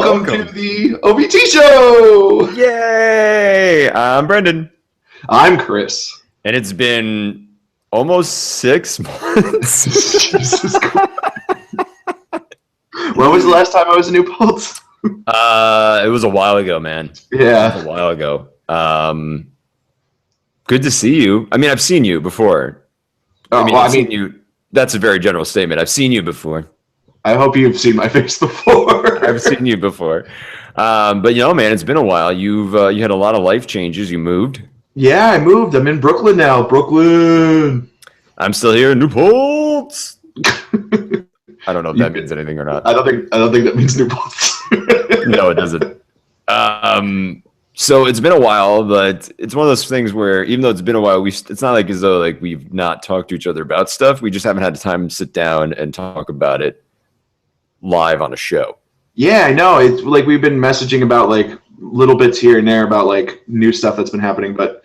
Welcome to the OBT Show! Yay! I'm Brendan. I'm Chris. And it's been almost 6 months. Jesus Christ. When was the last time I was in New Paltz? It was a while ago, man. Yeah. It was a while ago. Good to see you. I mean, I've seen you before. I've seen you. That's a very general statement. I've seen you before. I hope you've seen my face before. I've seen you before. But man, it's been a while. You had a lot of life changes. You moved. Yeah, I moved. I'm in Brooklyn now. Brooklyn. I'm still here in New Paltz. I don't know if that means anything or not. I don't think that means New Paltz. No, it doesn't. So it's been a while, but it's one of those things where even though it's been a while, it's not like as though like we've not talked to each other about stuff. We just haven't had the time to sit down and talk about it live on a show. Yeah, I know. It's like we've been messaging about like little bits here and there about like new stuff that's been happening, but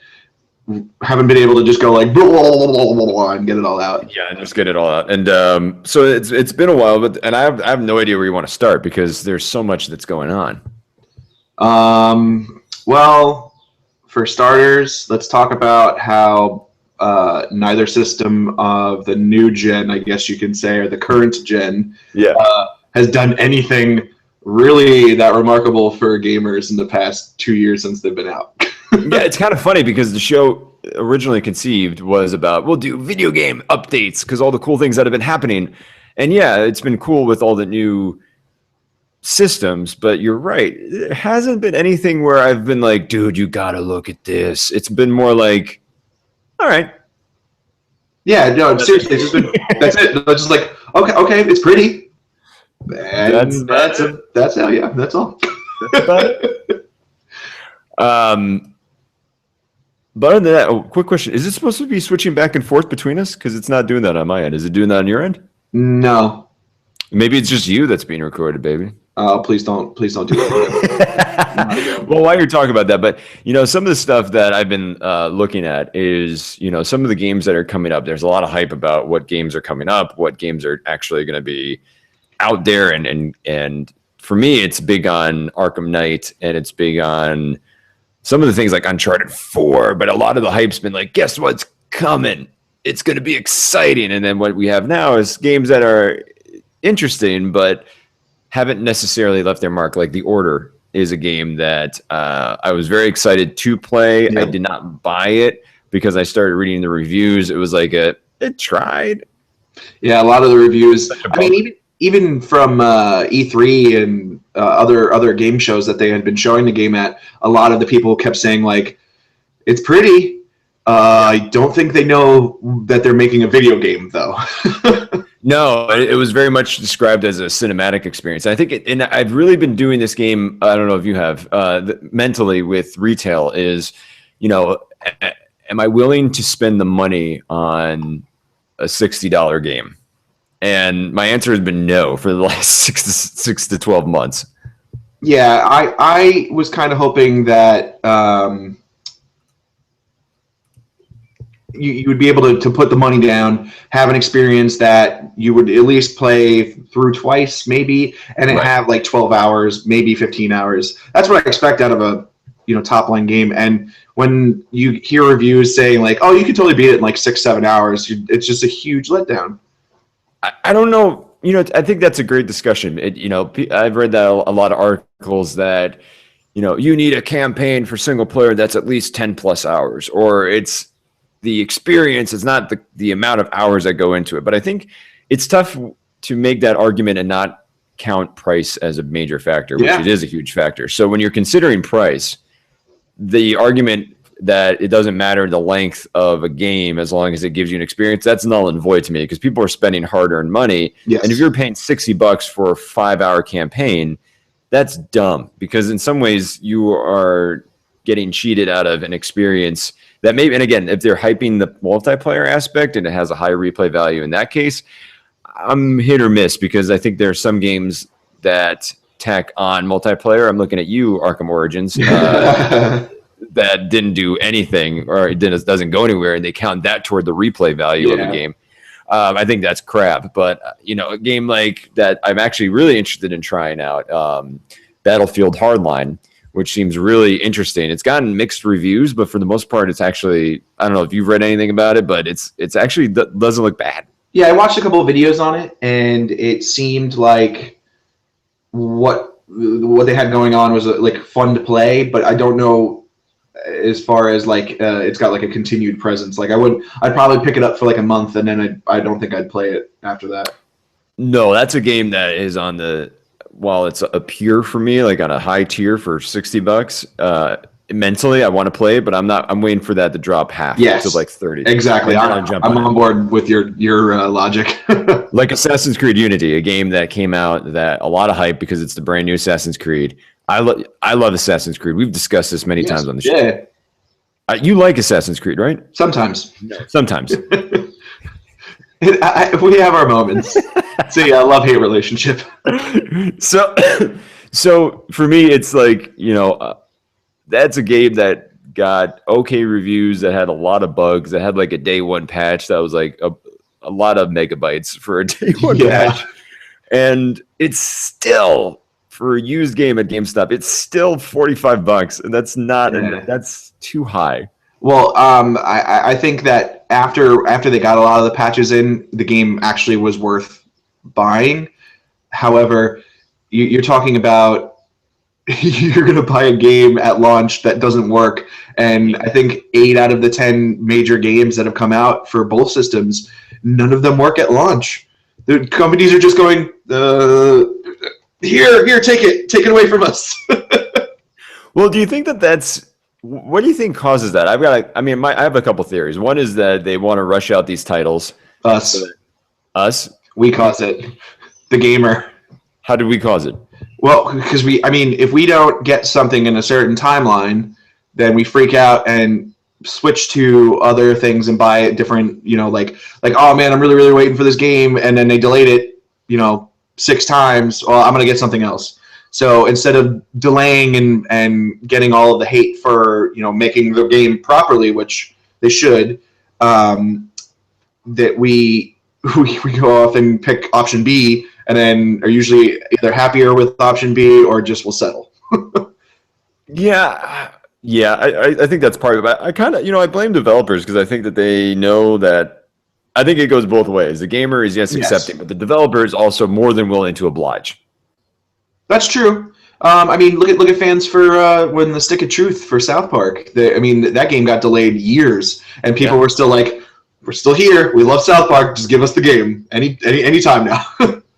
haven't been able to just go like blah, blah, blah, blah, blah, and get it all out. Yeah, just get it all out. And so it's been a while, but I have no idea where you want to start because there's so much that's going on. Well, for starters, let's talk about how neither system of the new gen, I guess you can say, or the current gen, has done anything really that remarkable for gamers in the past 2 years since they've been out. Yeah, it's kind of funny because the show originally conceived was about we'll do video game updates because all the cool things that have been happening. And yeah, it's been cool with all the new systems, but you're right. It hasn't been anything where I've been like, dude, you gotta look at this. It's been more like, all right. Yeah, no, seriously, it's just been, that's it. It's just like, okay, it's pretty. And that's all. That's all. That's about it. But other than that, quick question: is it supposed to be switching back and forth between us? Because it's not doing that on my end. Is it doing that on your end? No. Maybe it's just you that's being recorded, baby. Oh, please don't do that. Well, while you're talking about that, but some of the stuff that I've been looking at is some of the games that are coming up. There's a lot of hype about what games are coming up, what games are actually going to be out there, and for me, it's big on Arkham Knight, and it's big on some of the things like Uncharted 4. But a lot of the hype's been like, guess what's coming? It's going to be exciting. And then what we have now is games that are interesting, but haven't necessarily left their mark. Like The Order is a game that I was very excited to play. Yep. I did not buy it because I started reading the reviews. It was like it tried. Yeah, a lot of the reviews. I mean, even from E3 and other game shows that they had been showing the game at, a lot of the people kept saying like, it's pretty. I don't think they know that they're making a video game though. No, it was very much described as a cinematic experience. I think, and I've really been doing this game. I don't know if you have mentally with retail. Is am I willing to spend the money on a $60 game? And my answer has been no for the last 6 to 12 months. Yeah, I was kind of hoping that you would be able to put the money down, have an experience that you would at least play through twice, maybe, and then have like 12 hours, maybe 15 hours. That's what I expect out of a top line game. And when you hear reviews saying like, oh, you could totally beat it in like 6-7 hours, it's just a huge letdown. I don't know. I think that's a great discussion. I've read that a lot of articles that, you need a campaign for single player that's at least 10 plus hours, or it's the experience. It's not the amount of hours that go into it. But I think it's tough to make that argument and not count price as a major factor, which it is a huge factor. So when you're considering price, the argument that it doesn't matter the length of a game as long as it gives you an experience, that's null and void to me because people are spending hard-earned money. Yes. And if you're paying $60 for a 5-hour campaign, that's dumb because in some ways you are getting cheated out of an experience that maybe, and again, if they're hyping the multiplayer aspect and it has a high replay value in that case, I'm hit or miss because I think there are some games that tack on multiplayer. I'm looking at you, Arkham Origins. That didn't do anything or it doesn't go anywhere, and they count that toward the replay value of the game. I think that's crap. But a game like that I'm actually really interested in trying out. Battlefield Hardline, which seems really interesting. It's gotten mixed reviews, but for the most part, it's actually, I don't know if you've read anything about it, but it's actually doesn't look bad. Yeah, I watched a couple of videos on it, and it seemed like what they had going on was like fun to play, but I don't know as far as like it's got like a continued presence. Like I'd probably pick it up for like a month, and then I don't think I'd play it after that. No, that's a game that is on the, while it's a peer for me, like on a high tier for $60. Mentally, I want to play it, but I'm waiting for that to drop half to like 30. Exactly. I'm on board with your logic. Like Assassin's Creed Unity, a game that came out that a lot of hype because it's the brand new Assassin's Creed. I love Assassin's Creed. We've discussed this many times on the show. Yeah. You like Assassin's Creed, right? Sometimes. Sometimes. We have our moments. It's a love-hate relationship. So for me, it's like, that's a game that got okay reviews, that had a lot of bugs, that had like a day one patch that was like a lot of megabytes for a day one patch. And it's still, for a used game at GameStop, it's still $45, and that's not that's too high. Well, I think that after they got a lot of the patches in, the game actually was worth buying. However, you're talking about you're going to buy a game at launch that doesn't work, and I think 8 out of the 10 major games that have come out for both systems, none of them work at launch. The companies are just going, here, take it away from us. Well, do you think what do you think causes that? I have a couple theories. One is that they want to rush out these titles. Us? We cause it. The gamer. How did we cause it? Well, because if we don't get something in a certain timeline, then we freak out and switch to other things and buy it different, like, oh man, I'm really, really waiting for this game. And then they delayed it, 6 times. Well, I'm going to get something else. So instead of delaying and getting all of the hate for, making the game properly, which they should, that we go off and pick option B, and then are usually either happier with option B or just will settle. Yeah, I think that's part of it. I kind of, I blame developers because I think that they know that. I think it goes both ways. The gamer is accepting, but the developer is also more than willing to oblige. That's true. Look at fans for when the Stick of Truth for South Park. That game got delayed years, and people were still like, "We're still here. We love South Park. Just give us the game any time now."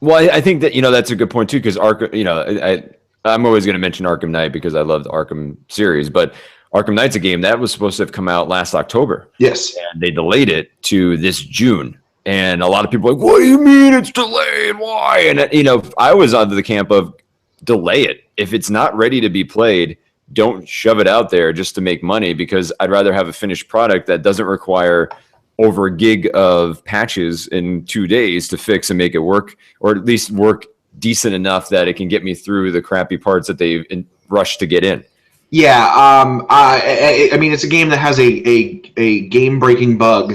Well, I think that that's a good point too, because Arkham. I'm always going to mention Arkham Knight because I love the Arkham series, but Arkham Knight's a game that was supposed to have come out last October. Yes, and they delayed it to this June. And a lot of people are like, "What do you mean it's delayed? Why?" And I was under the camp of delay it. If it's not ready to be played, don't shove it out there just to make money, because I'd rather have a finished product that doesn't require over a gig of patches in 2 days to fix and make it work, or at least work decent enough that it can get me through the crappy parts that they rushed to get in. Yeah, it's a game that has a game-breaking bug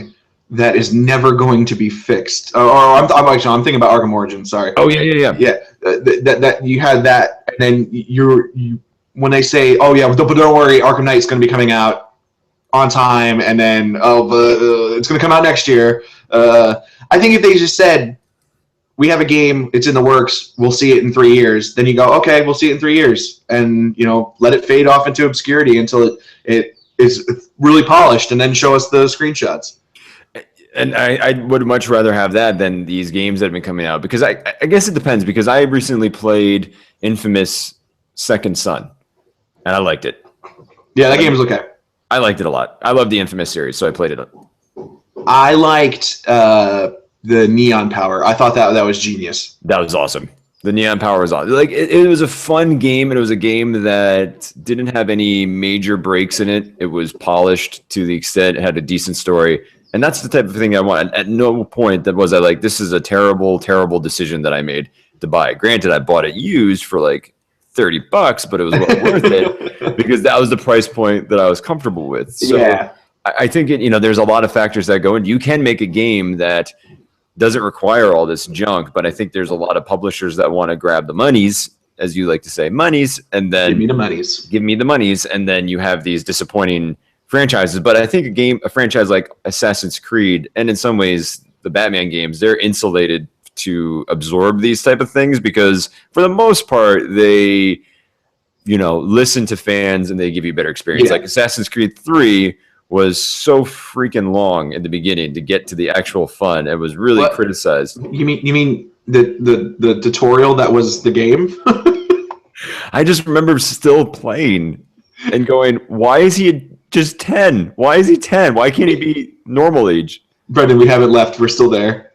that is never going to be fixed. I'm thinking about Arkham Origins. Sorry. Oh yeah. That you had that, and then you when they say, "Oh yeah, but don't worry, Arkham Knight's going to be coming out on time," and then it's going to come out next year. I think if they just said, "We have a game, it's in the works, we'll see it in 3 years," then you go, "Okay, we'll see it in 3 years," and let it fade off into obscurity until it is really polished, and then show us the screenshots. And I would much rather have that than these games that have been coming out, because I guess it depends, because I recently played Infamous Second Son, and I liked it. Yeah, that game was okay. I liked it a lot. I love the Infamous series, so I played it. I liked the Neon Power. I thought that was genius. That was awesome. The Neon Power was awesome. Like it was a fun game, and it was a game that didn't have any major breaks in it. It was polished to the extent it had a decent story. And that's the type of thing I want. At no point was I like, this is a terrible, terrible decision that I made to buy it. Granted, I bought it used for like $30, but it was well worth it because that was the price point that I was comfortable with. So yeah. I think there's a lot of factors that go in. You can make a game that doesn't require all this junk, but I think there's a lot of publishers that want to grab the monies as you like to say, monies, and then Give me the monies. Give me the monies, and then you have these disappointing franchises. But I think a franchise like Assassin's Creed, and in some ways the Batman games, they're insulated to absorb these type of things because for the most part they listen to fans and they give you a better experience. Like Assassin's Creed 3 was so freaking long in the beginning to get to the actual fun. It was really criticized. You mean the tutorial that was the game? I just remember still playing and going, why is he just 10? Why is he 10? Why can't he be normal age? Brendan, we haven't left. We're still there.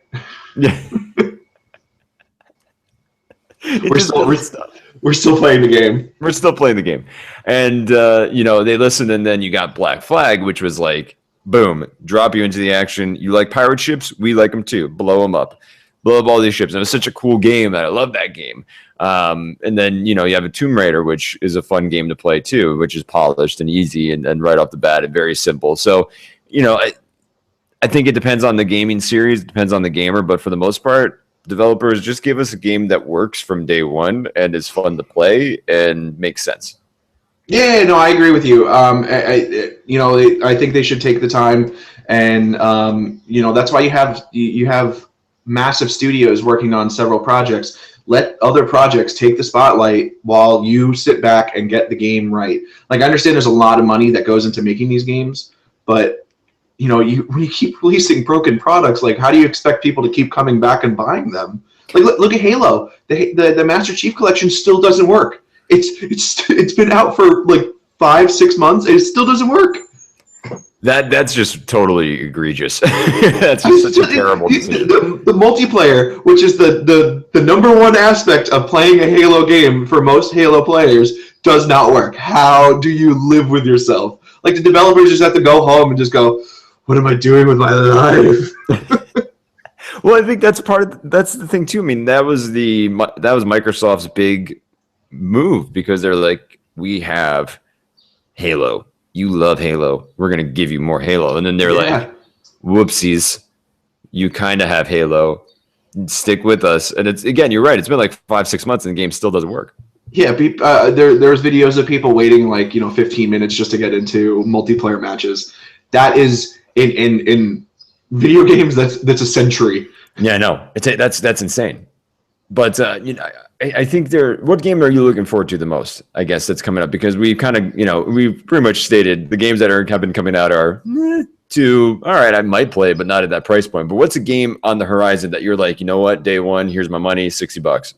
Yeah. We're still playing the game. We're still playing the game. And, they listen, and then you got Black Flag, which was like, boom, drop you into the action. You like pirate ships? We like them too. Blow them up. Blow up all these ships. And it was such a cool game that I love that game. And then, you have a Tomb Raider, which is a fun game to play too, which is polished and easy and right off the bat and very simple. So, I think it depends on the gaming series. It depends on the gamer. But for the most part, developers just give us a game that works from day one and is fun to play and makes sense. Yeah, no, I agree with you. I think they should take the time, and that's why you have massive studios working on several projects. Let other projects take the spotlight while you sit back and get the game right. Like, I understand there's a lot of money that goes into making these games, but when you keep releasing broken products, like, how do you expect people to keep coming back and buying them? Like, look at Halo. The Master Chief Collection still doesn't work. It's been out for like 5-6 months and it still doesn't work. That's just totally egregious. That's just such a terrible decision. The multiplayer, which is the number one aspect of playing a Halo game for most Halo players, does not work. How do you live with yourself? Like, the developers just have to go home and just go, what am I doing with my life? Well, I think that's the thing too. I mean, that was Microsoft's big move because they're like, we have Halo. You love Halo. We're going to give you more Halo. And then they're like, whoopsies. You kind of have Halo. Stick with us. And it's, again, you're right. It's been like 5-6 months and the game still doesn't work. Yeah, there's videos of people waiting 15 minutes just to get into multiplayer matches. That is in video games. That's a century. Yeah, no, that's insane. But I think what game are you looking forward to the most? I guess that's coming up because we kind of we've pretty much stated the games that have been coming out are all right. I might play, but not at that price point. But what's a game on the horizon that you're like, you know what, day one, here's my money, $60.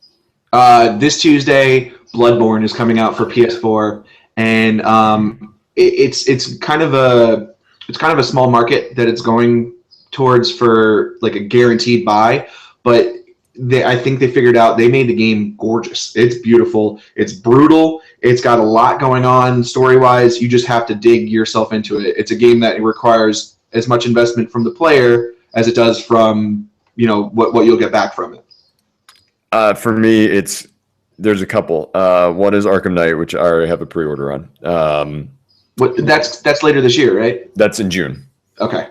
This Tuesday, Bloodborne is coming out for PS4, and it's kind of a small market that it's going towards for like a guaranteed buy, but I think they figured out, they made the game gorgeous. It's beautiful. It's brutal. It's got a lot going on story-wise. You just have to dig yourself into it. It's a game that requires as much investment from the player as it does from what you'll get back from it. For me, there's a couple. One is Arkham Knight, which I already have a pre-order on. That's later this year, right? That's in June. Okay.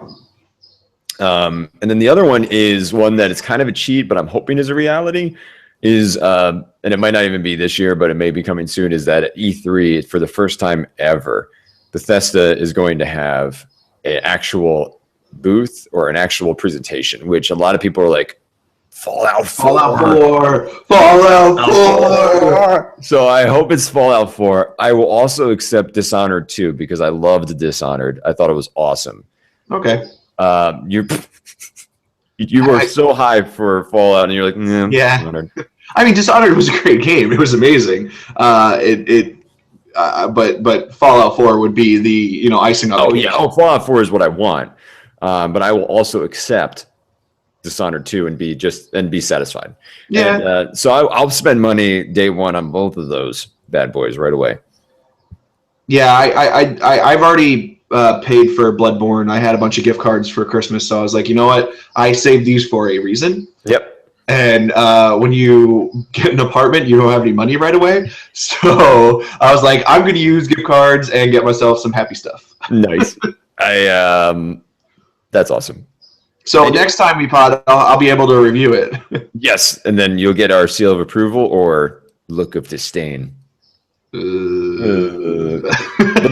And then the other one is one that is kind of a cheat, but I'm hoping is a reality. And it might not even be this year, but it may be coming soon. Is that at E3 for the first time ever, Bethesda is going to have an actual booth or an actual presentation, which a lot of people are like, Fallout 4. So I hope it's Fallout 4. I will also accept Dishonored 2 because I loved Dishonored. I thought it was awesome. Okay. You were so high for Fallout, and you're like, yeah. Dishonored. I mean, Dishonored was a great game. It was amazing. But Fallout 4 would be the icing on the cake. Yeah. Fallout 4 is what I want. But I will also accept Dishonored 2 and be satisfied. Yeah. And, so I'll spend money day one on both of those bad boys right away. Yeah, I've already paid for Bloodborne. I had a bunch of gift cards for Christmas, so I was like, you know what? I saved these for a reason. Yep. And when you get an apartment, you don't have any money right away. So I was like, I'm going to use gift cards and get myself some happy stuff. Nice. That's awesome. So next time we pod, I'll be able to review it. Yes, and then you'll get our seal of approval, or look of disdain. Uh, But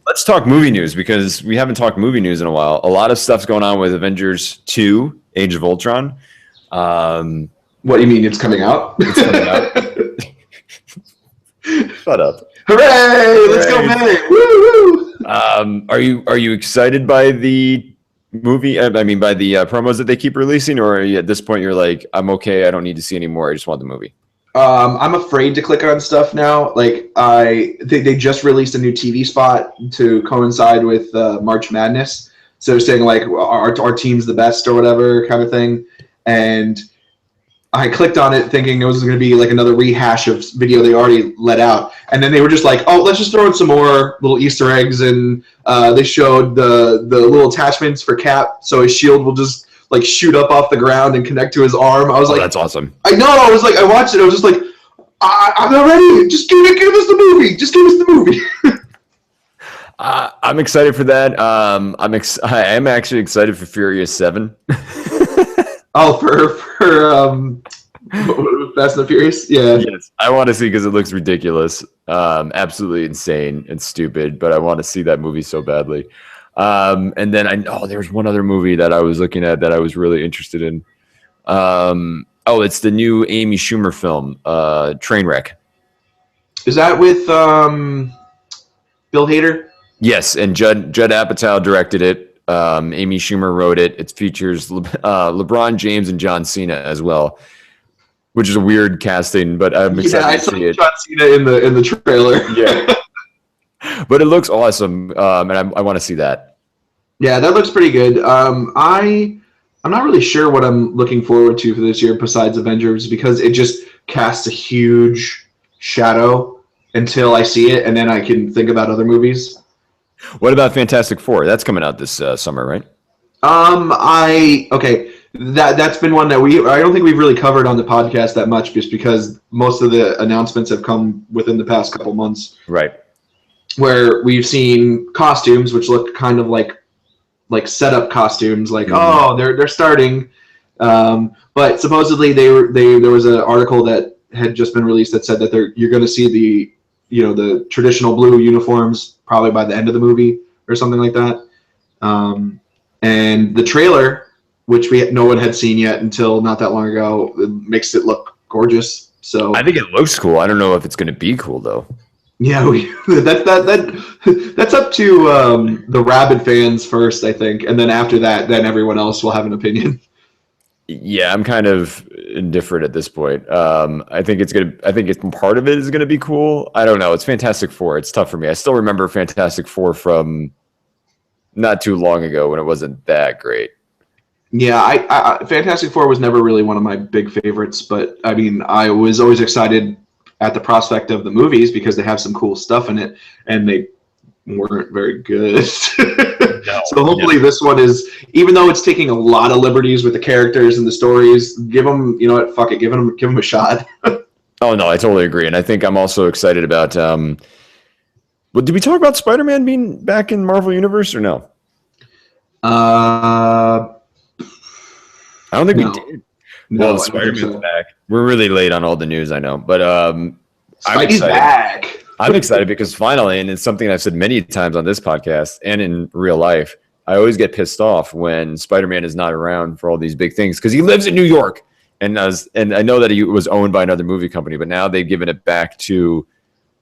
let's talk movie news, because we haven't talked movie news in a while. A lot of stuff's going on with Avengers 2, Age of Ultron. What do you mean? It's coming out? It's coming out. Shut up. Hooray! Let's go, man! Woo! Are you excited by the movie? I mean, by the promos that they keep releasing, or are you, at this point you're like, I'm okay, I don't need to see any more, I just want the movie? I'm afraid to click on stuff now. Like they just released a new TV spot to coincide with March Madness. So they're saying like our team's the best or whatever kind of thing. And I clicked on it thinking it was going to be like another rehash of video they already let out. And then they were just like, oh, let's just throw in some more little Easter eggs. And they showed the little attachments for Cap, so his shield will just like shoot up off the ground and connect to his arm. I was like, that's awesome. I know. I was like, I watched it. I was just like, I'm not ready. Just give us the movie. Just give us the movie. I'm excited for that. I am actually excited for Furious 7. Oh, for Fast and the Furious? Yeah. Yes, I want to see, because it looks ridiculous, absolutely insane and stupid. But I want to see that movie so badly. And then there's one other movie that I was looking at that I was really interested in. It's the new Amy Schumer film, Trainwreck. Is that with Bill Hader? Yes, and Judd Apatow directed it. Amy Schumer wrote it. It features LeBron James and John Cena as well, which is a weird casting, but I'm excited to see it. John Cena in the trailer. Yeah, but it looks awesome, and I want to see that. Yeah, that looks pretty good. I'm not really sure what I'm looking forward to for this year besides Avengers, because it just casts a huge shadow until I see it, and then I can think about other movies. What about Fantastic Four? That's coming out this summer, right? That's been one that I don't think we've really covered on the podcast that much, just because most of the announcements have come within the past couple months. Right. Where we've seen costumes which look kind of like setup costumes, like they're starting, but supposedly there was an article that had just been released that said that you're going to see the traditional blue uniforms probably by the end of the movie or something like that. And the trailer, which no one had seen yet until not that long ago, it makes it look gorgeous. So I think it looks cool. I don't know if it's going to be cool though. Yeah, that's up to the rabid fans first, I think, and then after that, then everyone else will have an opinion. Yeah, I'm kind of indifferent at this point. I think part of it is gonna be cool. I don't know. It's Fantastic Four. It's tough for me. I still remember Fantastic Four from not too long ago when it wasn't that great. Yeah, I Fantastic Four was never really one of my big favorites, but I mean, I was always excited at the prospect of the movies because they have some cool stuff in it, and they weren't very good. No, so hopefully this one is, even though it's taking a lot of liberties with the characters and the stories, give them, fuck it, give them a shot. Oh no, I totally agree, and I think I'm also excited about. Well, did we talk about Spider-Man being back in Marvel Universe or no? I don't think we did. No, Spider-Man's back. We're really late on all the news, I know, but Spidey's back. I'm excited because finally, and it's something I've said many times on this podcast and in real life, I always get pissed off when Spider-Man is not around for all these big things because he lives in New York, and I know that he was owned by another movie company, but now they've given it back to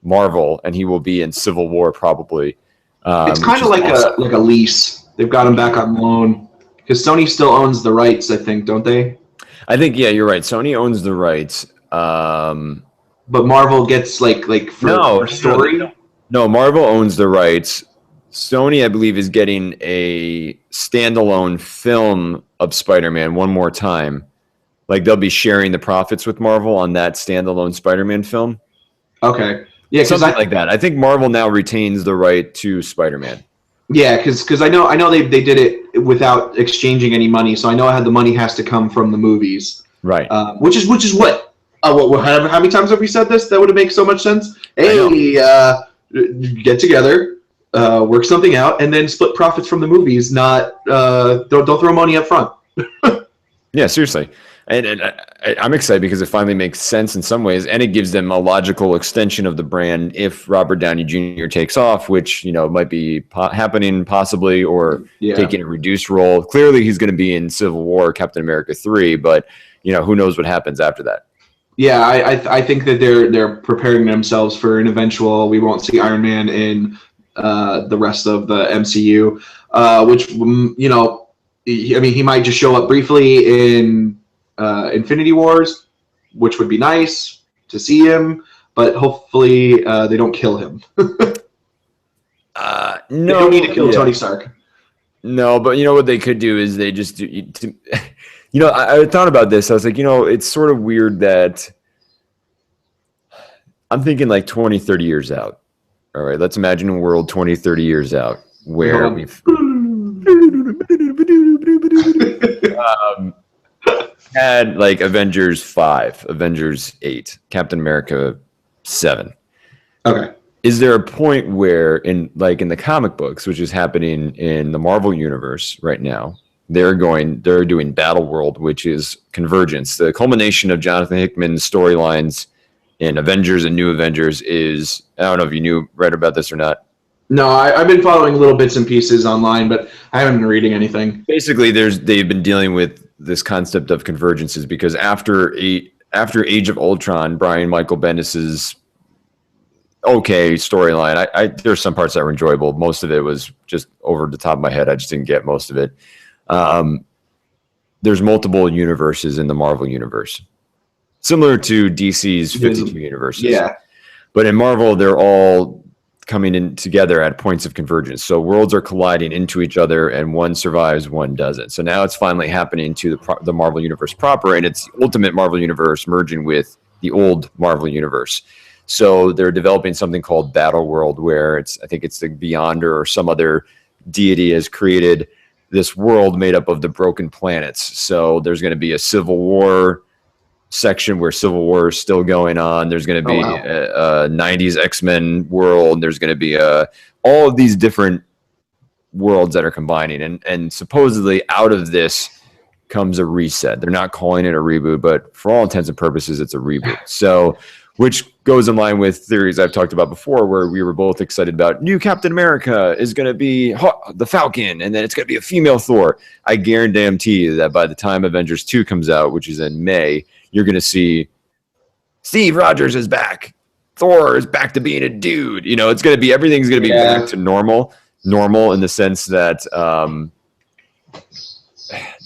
Marvel, and he will be in Civil War probably. It's kind of like a lease. They've got him back on loan because Sony still owns the rights, I think, don't they? I think, yeah, you're right. Sony owns the rights. But Marvel gets for story? No, Marvel owns the rights. Sony, I believe, is getting a standalone film of Spider-Man one more time. Like, they'll be sharing the profits with Marvel on that standalone Spider-Man film. Okay. Yeah, something like that. I think Marvel now retains the right to Spider-Man. Yeah, because I know they did it without exchanging any money, so I know how the money has to come from the movies. Right. Which is what? How many times have we said this? That would make so much sense. Hey, get together, work something out, and then split profits from the movies. Not don't throw money up front. Yeah, seriously. And I'm excited because it finally makes sense in some ways, and it gives them a logical extension of the brand if Robert Downey Jr. takes off, which, might be happening possibly, or taking a reduced role. Clearly, he's going to be in Civil War, Captain America 3, but, who knows what happens after that. Yeah, I think that they're preparing themselves for an eventual. We won't see Iron Man in the rest of the MCU, which he might just show up briefly in Infinity Wars, which would be nice to see him, but hopefully they don't kill him. No, they don't need to kill Tony Stark. No, but what they could do is they just do. I thought about this. I was like, it's sort of weird that I'm thinking like 20, 30 years out. All right, let's imagine a world 20, 30 years out where we've had like Avengers 5, Avengers 8, Captain America 7. Okay. Is there a point where in the comic books, which is happening in the Marvel universe right now, they're doing Battle World, which is Convergence. The culmination of Jonathan Hickman's storylines in Avengers and New Avengers is, I don't know if you read about this or not. No, I've been following little bits and pieces online, but I haven't been reading anything. Basically, they've been dealing with this concept of convergences because after Age of Ultron, Brian Michael Bendis's okay storyline. There's some parts that were enjoyable. Most of it was just over the top of my head. I just didn't get most of it. There's multiple universes in the Marvel universe, similar to DC's 52 universes. Yeah. But in Marvel, they're all coming in together at points of convergence. So worlds are colliding into each other, and one survives, one doesn't. So now it's finally happening to the Marvel universe proper, and it's the ultimate Marvel universe merging with the old Marvel universe. So they're developing something called Battle World, where I think it's the Beyonder or some other deity has created this world made up of the broken planets. So there's going to be a Civil War section where Civil War is still going on. There's going to be a 90s X-Men world. There's going to be all of these different worlds that are combining. And supposedly out of this comes a reset. They're not calling it a reboot, but for all intents and purposes, it's a reboot. So, which goes in line with theories I've talked about before, where we were both excited about new Captain America is going to be the Falcon, and then it's going to be a female Thor. I guarantee you that by the time Avengers 2 comes out, which is in May, you're going to see Steve Rogers is back. Thor is back to being a dude. It's going to be, everything's going to be back to normal in the sense that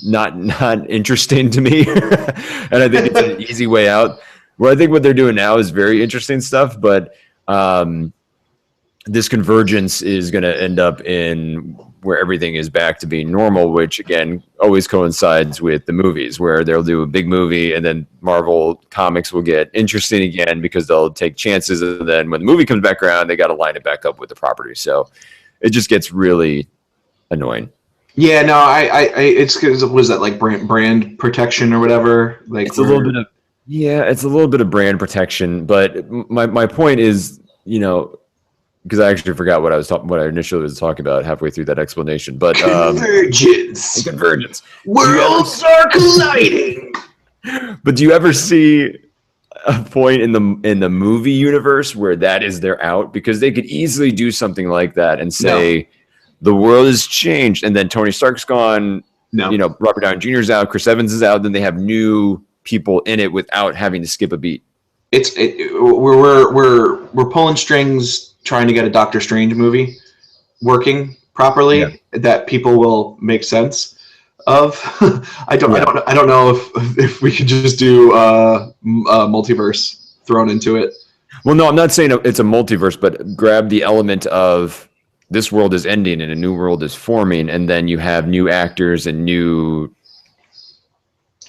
not interesting to me. And I think it's an easy way out. Where I think what they're doing now is very interesting stuff, but this convergence is going to end up in where everything is back to being normal, which again always coincides with the movies, where they'll do a big movie and then Marvel Comics will get interesting again because they'll take chances, and then when the movie comes back around, they got to line it back up with the property. So it just gets really annoying. Yeah, no, it's because was that like brand protection or whatever? Like it's a little bit of. Yeah, it's a little bit of brand protection, but my point is, because I actually forgot what I initially was talking about halfway through that explanation. But convergence, worlds are colliding. But do you ever see a point in the movie universe where that is their out? Because they could easily do something like that and say the world has changed, and then Tony Stark's gone. No, Robert Downey Jr. is out, Chris Evans is out, then they have new people in it without having to skip a beat. We're pulling strings trying to get a Doctor Strange movie working properly that people will make sense of. I don't know if we could just do a multiverse thrown into it. Well, no, I'm not saying it's a multiverse, but grab the element of this world is ending and a new world is forming, and then you have new actors and new,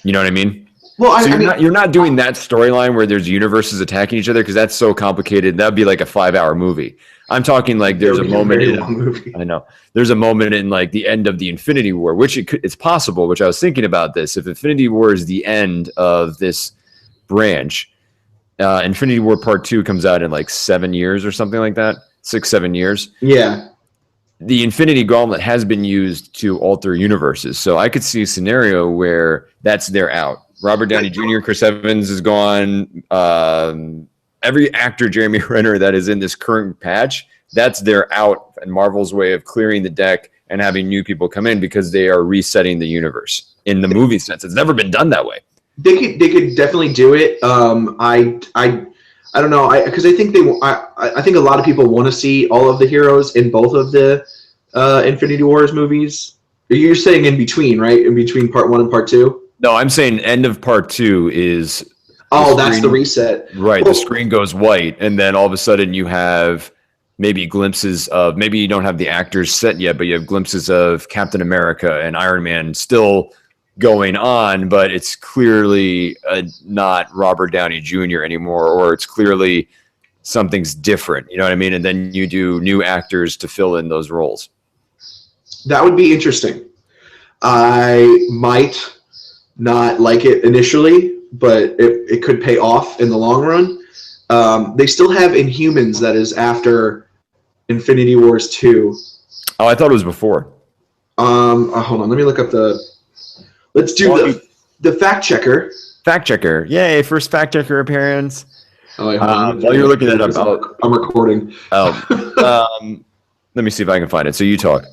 you know what I mean? Well, so you're not doing that storyline where there's universes attacking each other, because that's so complicated. That'd be like a 5-hour movie. I'm talking like there's a moment I know there's a moment in like the end of the Infinity War, which it's possible. Which I was thinking about this. If Infinity War is the end of this branch, Infinity War Part 2 comes out in like 7 years or something like that, 6-7 years. Yeah. the Infinity Gauntlet has been used to alter universes. So I could see a scenario where that's their out. Robert Downey Jr., Chris Evans is gone. Every actor, Jeremy Renner, that is in this current patch, that's their out, and Marvel's way of clearing the deck and having new people come in because they are resetting the universe in the movie sense. It's never been done that way. They could definitely do it. I don't know, because I think I think a lot of people want to see all of the heroes in both of the Infinity Wars movies. You're saying in between, right? In between part 1 and part 2? No, I'm saying end of part 2 is. That's the reset. Right. The screen goes white, and then all of a sudden you have maybe glimpses of, maybe you don't have the actors set yet, but you have glimpses of Captain America and Iron Man still going on, but it's clearly not Robert Downey Jr. anymore, or it's clearly something's different. You know what I mean? And then you do new actors to fill in those roles. That would be interesting. I might not like it initially, but it could pay off in the long run. They still have Inhumans that is after Infinity Wars 2. Oh, I thought it was before. Hold on, let me look up let's do the fact checker. Fact checker. Yay, first fact checker appearance. Oh, wait, hold on. While you're looking at it up, I'm recording. Let me see if I can find it. So you talk.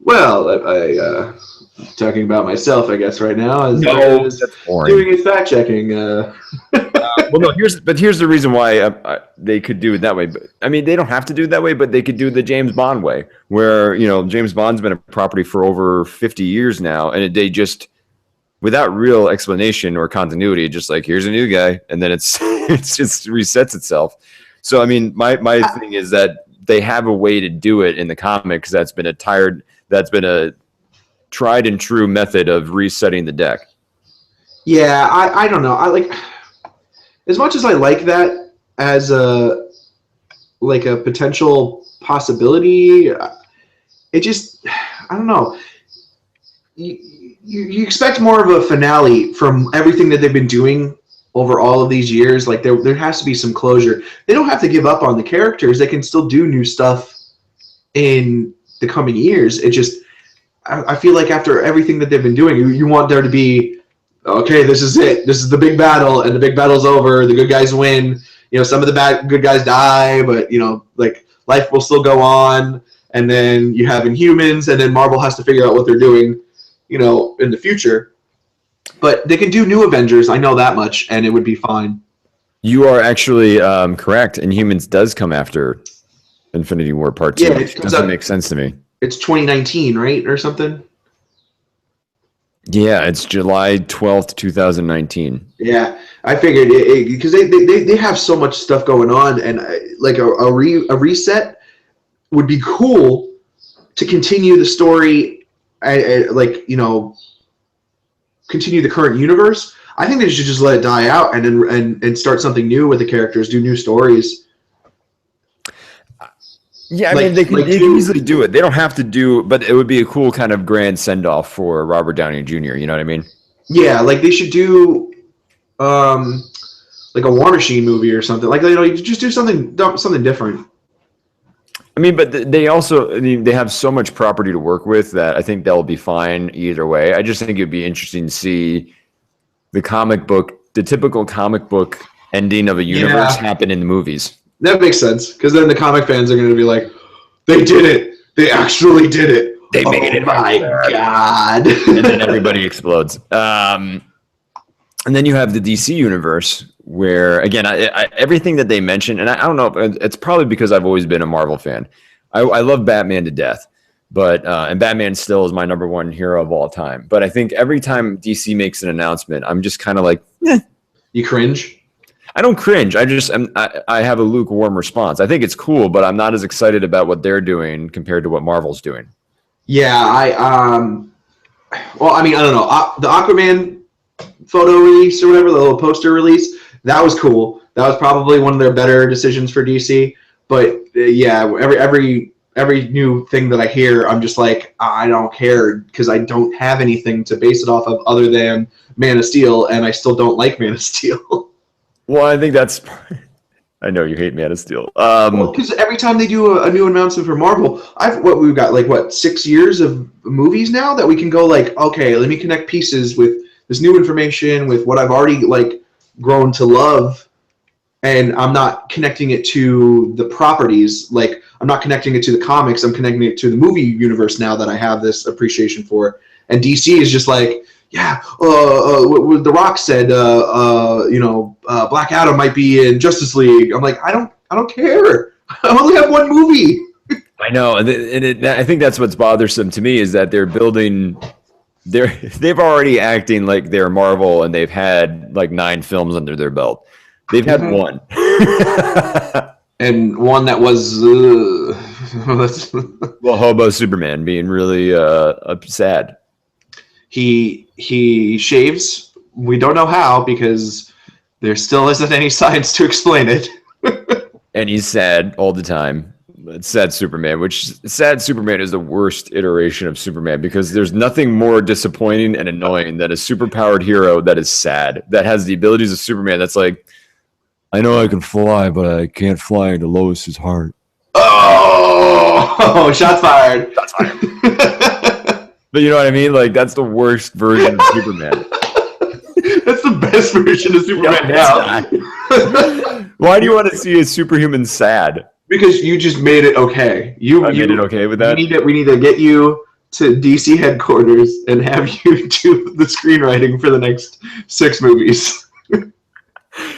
Well, I talking about myself, I guess, right now. That's boring. Doing his fact checking. Well, no. Here's the reason why they could do it that way. But I mean, they don't have to do it that way, but they could do the James Bond way, where James Bond's been a property for over 50 years now, and they just, without real explanation or continuity, just like, here's a new guy, and then it just resets itself. So I mean, my thing is that they have a way to do it in the comics that's been a tried and true method of resetting the deck. Yeah, I don't know. I like, as much as I like that as a potential possibility, it just, I don't know. You expect more of a finale from everything that they've been doing over all of these years. Like there has to be some closure. They don't have to give up on the characters. They can still do new stuff in the coming years. It just, I feel like after everything that they've been doing, you want there to be, okay, this is it. This is the big battle, and the big battle's over. The good guys win. Some of the good guys die, but like life will still go on. And then you have Inhumans, and then Marvel has to figure out what they're doing, in the future. But they can do new Avengers. I know that much, and it would be fine. You are actually correct. Inhumans does come after Infinity War Part 2. Yeah, it doesn't make sense to me. It's 2019, right, or something? Yeah, it's July 12th, 2019. Yeah, I figured because they have so much stuff going on, and like a reset would be cool to continue the story, continue the current universe. I think they should just let it die out and start something new with the characters, do new stories. Yeah, I mean, they can easily do it. They don't have to do, but it would be a cool kind of grand send-off for Robert Downey Jr., you know what I mean? Yeah, like they should do like a War Machine movie or something. Like, just do something different. I mean, but they also, they have so much property to work with that I think they'll be fine either way. I just think it'd be interesting to see the typical comic book ending of a universe happen in the movies. That makes sense, because then the comic fans are going to be like, they did it. They actually did it. They made it. My God. And then everybody explodes. And then you have the DC universe where, again, everything that they mention, and I don't know, it's probably because I've always been a Marvel fan. I love Batman to death, but and Batman still is my number one hero of all time. But I think every time DC makes an announcement, I'm just kind of like, eh. You cringe? I don't cringe. I have a lukewarm response. I think it's cool, but I'm not as excited about what they're doing compared to what Marvel's doing. Yeah, well, I mean, I don't know. The Aquaman photo release or whatever, the little poster release, that was cool. That was probably one of their better decisions for DC. But yeah, every new thing that I hear, I'm just like, I don't care, because I don't have anything to base it off of other than Man of Steel, and I still don't like Man of Steel. Well, I think that's I know you hate Man of Steel. Well, because every time they do a new announcement for Marvel, we've got like 6 years of movies now that we can go like, okay, let me connect pieces with this new information with what I've already like grown to love, and I'm not connecting it to the properties. Like I'm not connecting it to the comics. I'm connecting it to the movie universe now that I have this appreciation for. And DC is just like, yeah, what The Rock said, Black Adam might be in Justice League. I'm like, I don't care. I only have one movie. I know, and I think that's what's bothersome to me is that they're building. They've already acting like they're Marvel, and they've had like 9 films under their belt. They've had one, and one that was well, Hobo Superman being really sad. He shaves. We don't know how because there still isn't any science to explain it. And he's sad all the time. It's Sad Superman, which Sad Superman is the worst iteration of Superman because there's nothing more disappointing and annoying than a superpowered hero that is sad, that has the abilities of Superman. That's like, I know I can fly, but I can't fly into Lois's heart. Oh, shots fired. Shots fired. But you know what I mean? Like, that's the worst version of Superman. That's the best version of Superman now. Why do you want to see a superhuman sad? Because you just made it okay. You made it okay with that? We need to get you to DC headquarters and have you do the screenwriting for the next 6 movies.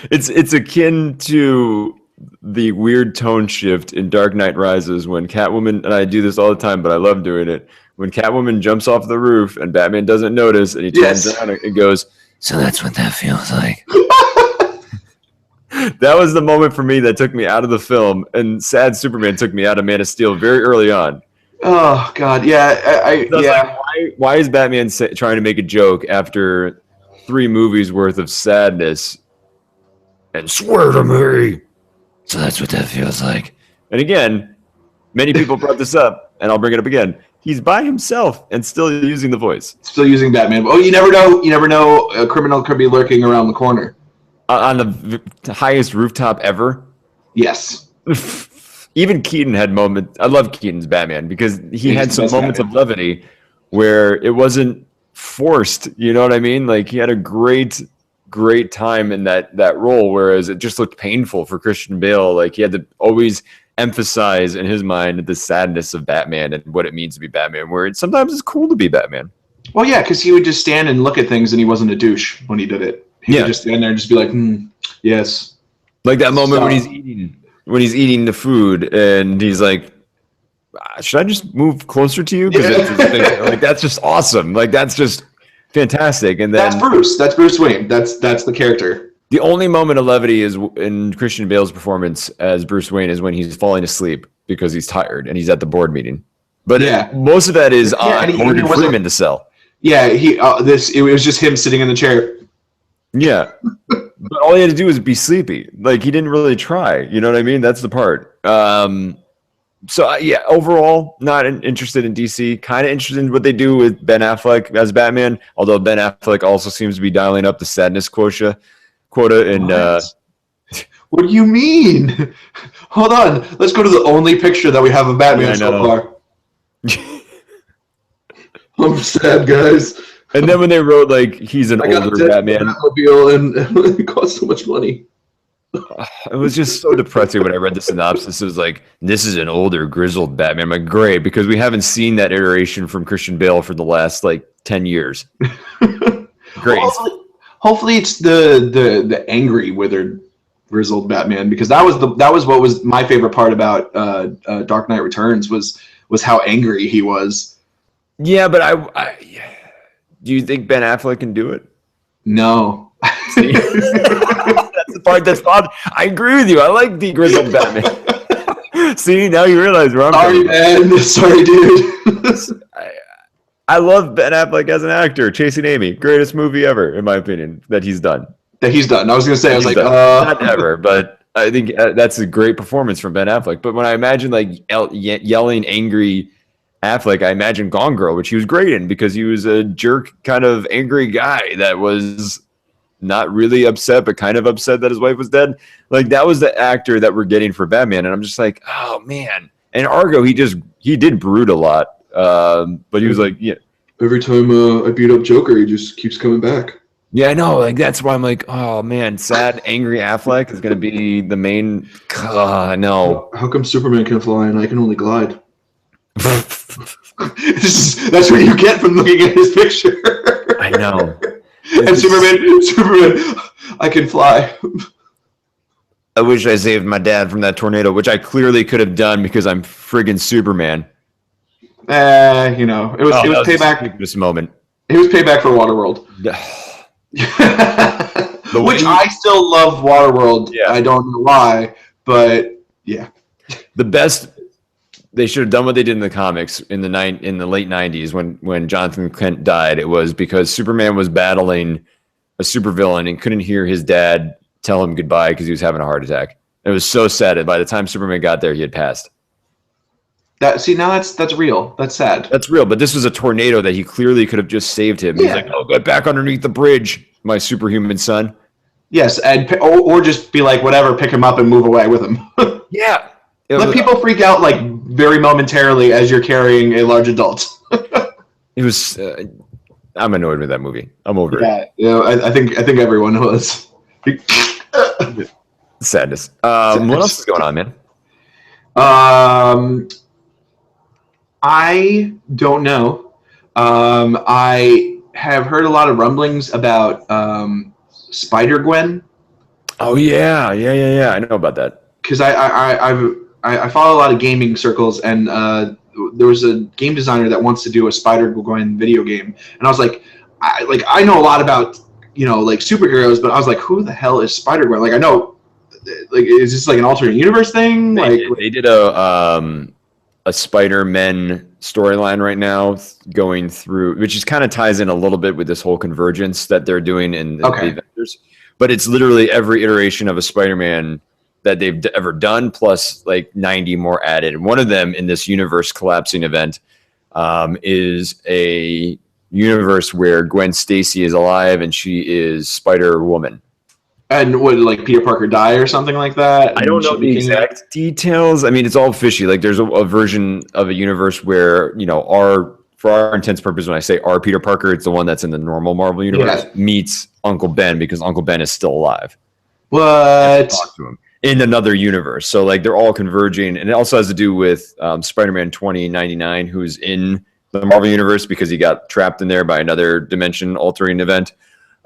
It's akin to the weird tone shift in Dark Knight Rises when Catwoman, and I do this all the time, but I love doing it, when Catwoman jumps off the roof and Batman doesn't notice and he turns around and goes, so that's what that feels like. That was the moment for me that took me out of the film, and Sad Superman took me out of Man of Steel very early on. Oh, God, yeah. Like, why is Batman trying to make a joke after 3 movies worth of sadness and swear to me? So that's what that feels like. And again, many people brought this up, and I'll bring it up again. He's by himself and still using the voice. Still using Batman. Oh, you never know. You never know. A criminal could be lurking around the corner. On the highest rooftop ever? Yes. Even Keaton had moments. I love Keaton's Batman because he had some moments of levity where it wasn't forced. You know what I mean? Like, he had a great time in that role, whereas it just looked painful for Christian Bale. Like, he had to always emphasize in his mind the sadness of Batman and what it means to be Batman, where sometimes it's cool to be Batman. Well, yeah, because he would just stand and look at things and he wasn't a douche when he did it. He would just stand there and just be like, yes. Like that moment when he's eating the food and he's like, should I just move closer to you? Because like, that's just awesome. Like, that's just fantastic. And then that's Bruce. That's Bruce Wayne. That's the character. The only moment of levity is in Christian Bale's performance as Bruce Wayne is when he's falling asleep because he's tired and he's at the board meeting. But most of that is on Morgan Freeman to sell. Yeah, it was just him sitting in the chair. Yeah, but all he had to do was be sleepy. Like, he didn't really try. You know what I mean? That's the part. So overall, not interested in DC. Kind of interested in what they do with Ben Affleck as Batman. Although Ben Affleck also seems to be dialing up the sadness quota. And what do you mean? Hold on, let's go to the only picture that we have of Batman so far. I'm sad, guys. And then when they wrote, like, he's an older Batman. And it cost so much money. It was just so depressing when I read the synopsis. It was like, this is an older, grizzled Batman. I'm like, great, because we haven't seen that iteration from Christian Bale for the last, 10 years. Great. Well, hopefully it's the angry, withered, grizzled Batman, because that was what was my favorite part about Dark Knight Returns was how angry he was. Yeah, but I do you think Ben Affleck can do it? No. That's the part that's odd. I agree with you. I like the grizzled Batman. See, now you realize where I'm Sorry, man. Sorry, dude. I love Ben Affleck as an actor. Chasing Amy, greatest movie ever, in my opinion, that he's done. I was going to say, not ever, but I think that's a great performance from Ben Affleck. But when I imagine yelling, angry Affleck, I imagine Gone Girl, which he was great in because he was a jerk, kind of angry guy that was, not really upset, but kind of upset that his wife was dead. Like that was the actor that we're getting for Batman, and I'm just like, oh man. And Argo, he did brood a lot, but he was like, yeah. Every time I beat up Joker, he just keeps coming back. Yeah, I know. Like that's why I'm like, oh man, sad, angry Affleck is gonna be the main. No. How come Superman can fly and I can only glide? That's what you get from looking at his picture. I know. And Superman, I can fly. I wish I saved my dad from that tornado, which I clearly could have done because I'm friggin' Superman. You know, it was payback. This moment. It was payback for Waterworld. Which I still love Waterworld. Yeah. I don't know why, but yeah. The best. They should have done what they did in the comics in the late 90s when Jonathan Kent died. It was because Superman was battling a supervillain and couldn't hear his dad tell him goodbye because he was having a heart attack. It was so sad. By the time Superman got there, he had passed. That's real. That's sad. That's real. But this was a tornado that he clearly could have just saved him. Yeah. He's like, "Oh, get back underneath the bridge, my superhuman son." Yes, and or just be like, whatever, pick him up and move away with him. Yeah. Let people freak out like very momentarily as you're carrying a large adult. It was. I'm annoyed with that movie. I'm over it. Yeah, I think everyone was. Sadness. What else is going on, man? I don't know. I have heard a lot of rumblings about Spider-Gwen. Oh yeah. I know about that. Because I follow a lot of gaming circles, and there was a game designer that wants to do a Spider-Gwen video game, and I was like, I know a lot about like superheroes, but I was like, who the hell is Spider-Gwen? Like I know, like is this like an alternate universe thing? They did a Spider-Man storyline right now going through, which is kind of ties in a little bit with this whole convergence that they're doing in the Avengers. But it's literally every iteration of a Spider-Man that they've ever done, plus like 90 more added. And one of them in this universe collapsing event is a universe where Gwen Stacy is alive and she is Spider-Woman. And would like Peter Parker die or something like that? I don't know the exact details. I mean, it's all fishy. Like there's a version of a universe where, for our intents purposes, when I say our Peter Parker, it's the one that's in the normal Marvel universe, meets Uncle Ben because Uncle Ben is still alive. What? Talk to him in another universe. So like they're all converging, and it also has to do with Spider-Man 2099, who's in the Marvel universe because he got trapped in there by another dimension altering event.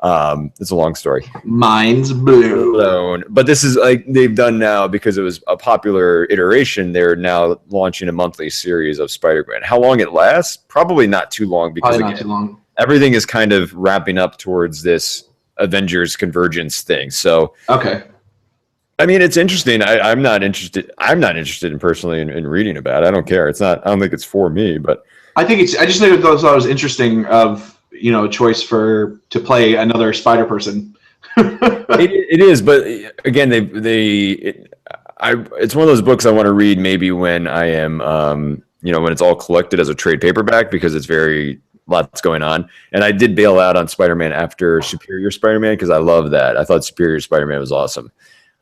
It's a long story. Mind's blown. But this is like they've done now because it was a popular iteration. They're now launching a monthly series of Spider-Gwen. How long it lasts? Probably not too long because not too long. Everything is kind of wrapping up towards this Avengers convergence thing. So okay. I mean, it's interesting. I'm not interested. I'm not interested in personally in reading about it. I don't care. It's not. I don't think it's for me. But I just think it was interesting of choice to play another Spider person. it is, but again, it's one of those books I want to read maybe when I am when it's all collected as a trade paperback because it's lots going on. And I did bail out on Spider-Man after Superior Spider-Man because I love that. I thought Superior Spider-Man was awesome.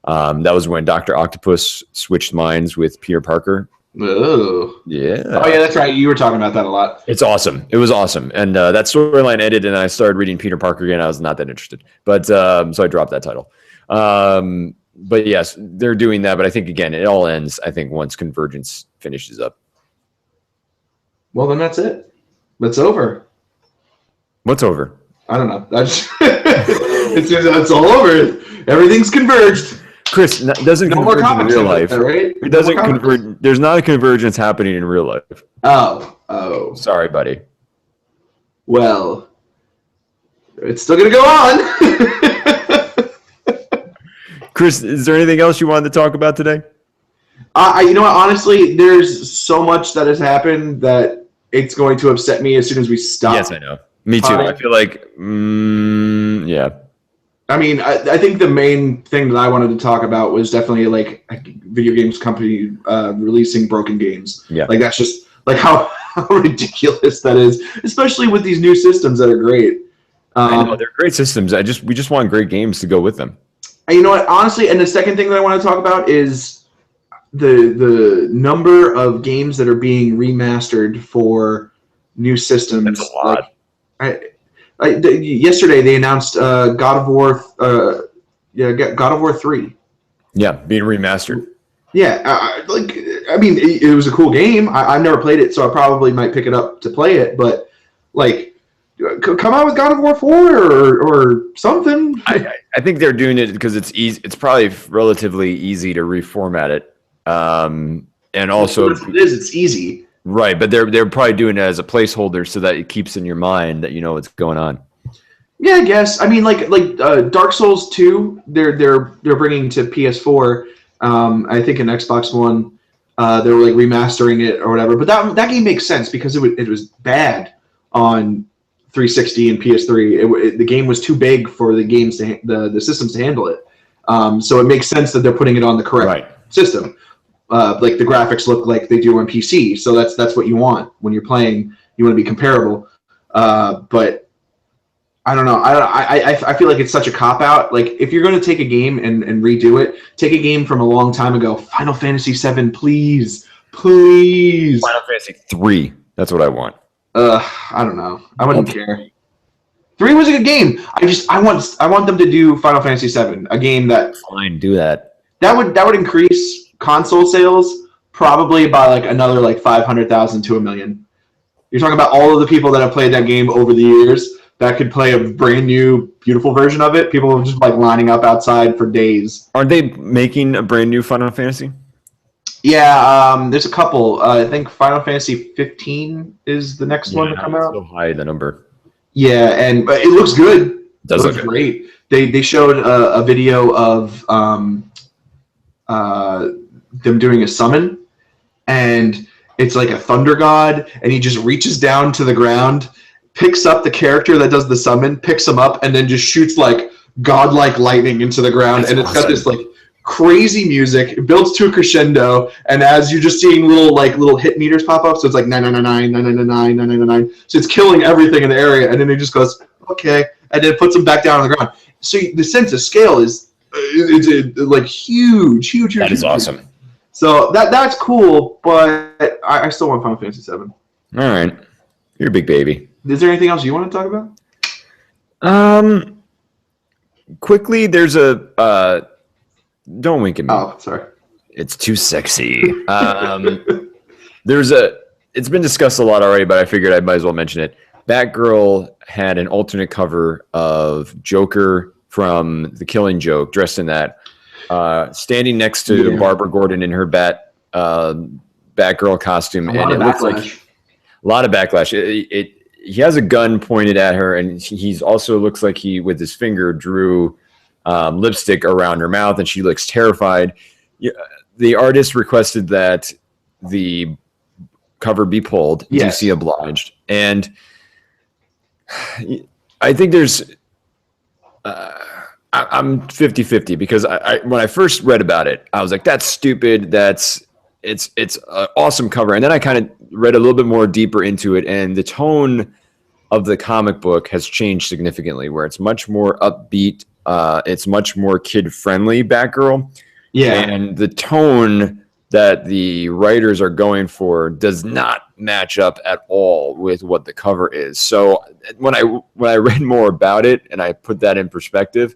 That was when Dr. Octopus switched minds with Peter Parker. Oh yeah! Oh yeah, that's right. You were talking about that a lot. It's awesome. It was awesome, and that storyline ended, and I started reading Peter Parker again. I was not that interested, but so I dropped that title. But yes, they're doing that. But I think again, it all ends. I think once Convergence finishes up. Well, then that's it. That's over. What's over? I don't know. It's all over. Everything's converged. Chris, doesn't converge in real life. That, right? It doesn't converge. There's not a convergence happening in real life. Oh. Sorry, buddy. Well, it's still going to go on. Chris, is there anything else you wanted to talk about today? You know what? Honestly, there's so much that has happened that it's going to upset me as soon as we stop. Yes, I know. Me too. I feel like, yeah. I mean, I think the main thing that I wanted to talk about was definitely like a video games company releasing broken games. Yeah. Like that's just like how ridiculous that is, especially with these new systems that are great. I know they're great systems. We just want great games to go with them. You know what? Honestly, and the second thing that I want to talk about is the number of games that are being remastered for new systems. That's a lot. Yesterday they announced God of War, God of War 3. Yeah, being remastered. Yeah, I mean, it was a cool game. I've never played it, so I probably might pick it up to play it. But like, come out with God of War 4 or something. I think they're doing it because it's easy. It's probably relatively easy to reformat it, and also it's easy. Right, but they're probably doing it as a placeholder so that it keeps in your mind that you know what's going on. Yeah, I guess. I mean, like Dark Souls 2, they're bringing to PS4. I think an Xbox One, they were like remastering it or whatever. But that game makes sense because it was bad on 360 and PS3. The game was too big for the games the systems to handle it. So it makes sense that they're putting it on the correct system. Like the graphics look like they do on PC, so that's what you want when you're playing. You want to be comparable, but I don't know. I feel like it's such a cop out. Like if you're going to take a game and redo it, take a game from a long time ago. Final Fantasy VII, please. Final Fantasy 3. That's what I want. I don't know. I wouldn't care. 3 was a good game. I want them to do Final Fantasy VII, a game that fine do that. That would increase console sales probably by like another like 500,000 to 1 million. You're talking about all of the people that have played that game over the years that could play a brand new, beautiful version of it. People are just like lining up outside for days. Aren't they making a brand new Final Fantasy? Yeah, there's a couple. I think Final Fantasy 15 is the next one to come out. So high the number. Yeah, but it looks good. It does look great. They showed a video of them doing a summon, and it's like a thunder god, and he just reaches down to the ground, picks up the character that does the summon, picks him up, and then just shoots like godlike lightning into the ground. That's awesome. Got this like crazy music. It builds to a crescendo, and as you're just seeing little hit meters pop up, so it's like 999, 999, 999. So it's killing everything in the area, and then it just goes okay, and then puts them back down on the ground. So the sense of scale is it's like huge. That is awesome. So that's cool, but I still want Final Fantasy VII. All right, you're a big baby. Is there anything else you want to talk about? Quickly, there's a don't wink at me. Oh, sorry. It's too sexy. It's been discussed a lot already, but I figured I might as well mention it. Batgirl had an alternate cover of Joker from The Killing Joke, dressed in that, standing next to Barbara Gordon in her Batgirl costume, and it looks like a lot of backlash. He has a gun pointed at her, and he's also looks like he, with his finger, drew lipstick around her mouth, and she looks terrified. The artist requested that the cover be pulled. Yes. DC obliged, and I think there's. I'm 50-50 because I when I first read about it, I was like, "That's stupid. It's an awesome cover." And then I kind of read a little bit more deeper into it, and the tone of the comic book has changed significantly, where it's much more upbeat. It's much more kid-friendly Batgirl. Yeah. And the tone that the writers are going for does not match up at all with what the cover is. So when I read more about it and I put that in perspective,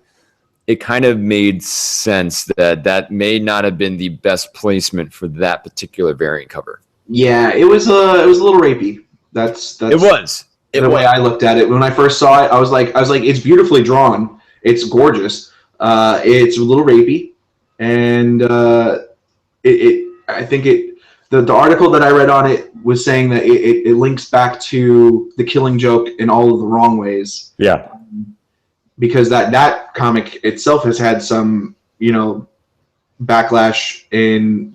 it kind of made sense that may not have been the best placement for that particular variant cover. Yeah, it was a little rapey. That's it was. The way I looked at it when I first saw it, I was like, it's beautifully drawn. It's gorgeous. It's a little rapey, and I think the article that I read on it was saying that it links back to The Killing Joke in all of the wrong ways. Yeah. Because that comic itself has had some, backlash in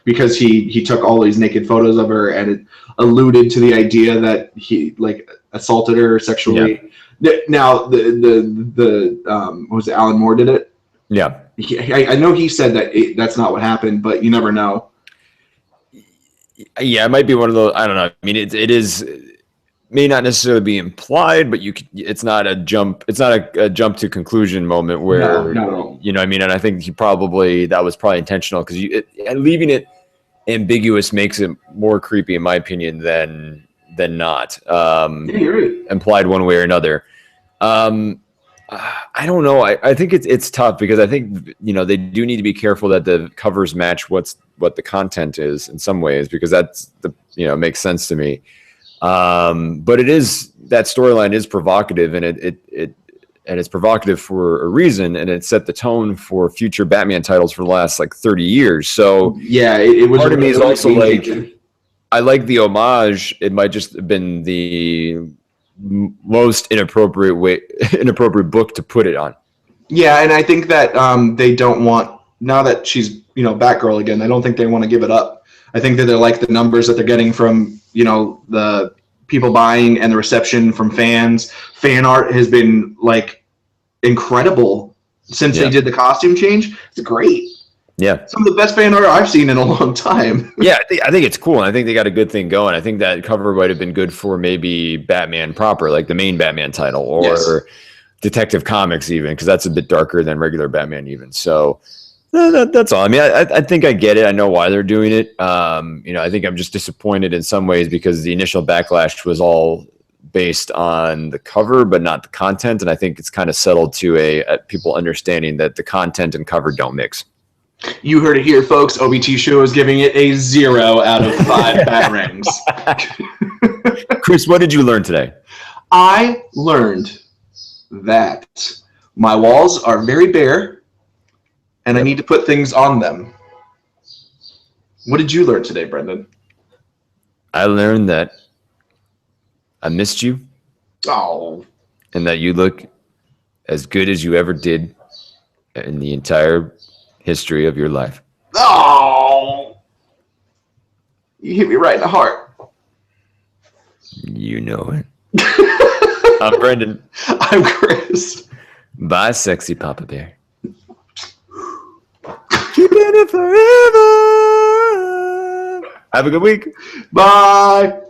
because he took all these naked photos of her and it alluded to the idea that he assaulted her sexually. Yeah. Now the what was it, Alan Moore did it? Yeah. I know he said that that's not what happened, but you never know. Yeah, it might be one of those. I don't know. I mean, it is. may not necessarily be implied, but it's not a jump. It's not a jump to conclusion moment where, No. you know what I mean? And I think that was probably intentional because leaving it ambiguous makes it more creepy, in my opinion, than not. You're right. Implied one way or another. I don't know. I think it's tough because I think, you know, they do need to be careful that the covers match what the content is in some ways, because that's makes sense to me. But that storyline is provocative, and it's provocative for a reason, and it set the tone for future Batman titles for the last like 30 years. So yeah, it was part of me is also like, changer. I like the homage. It might just have been the most inappropriate book to put it on. Yeah, and I think that they don't want, now that she's, you know, Batgirl again, I don't think they want to give it up. I think that they like the numbers that they're getting from, you know, the people buying and the reception from fans. Fan art has been like incredible since they did the costume change. It's great. Yeah, Some of the best fan art I've seen in a long time. yeah, I think it's cool, and I think they got a good thing going. I think that cover might have been good for maybe Batman proper, like the main Batman title, or Detective Comics even, because that's a bit darker than regular Batman even. So that's all. I mean, I think I get it. I know why they're doing it. You know, I think I'm just disappointed in some ways because the initial backlash was all based on the cover, but not the content, and I think it's kind of settled to a people understanding that the content and cover don't mix. You heard it here, folks. OBT Show is giving it a 0 out of 5 Batarangs. Chris, what did you learn today? I learned that my walls are very bare, and I need to put things on them. What did you learn today, Brendan? I learned that I missed you, Oh, and that you look as good as you ever did in the entire history of your life. oh! You hit me right in the heart. You know it. I'm Brendan. I'm Chris. Bye, sexy Papa Bear. Keeping it forever. Have a good week. Bye.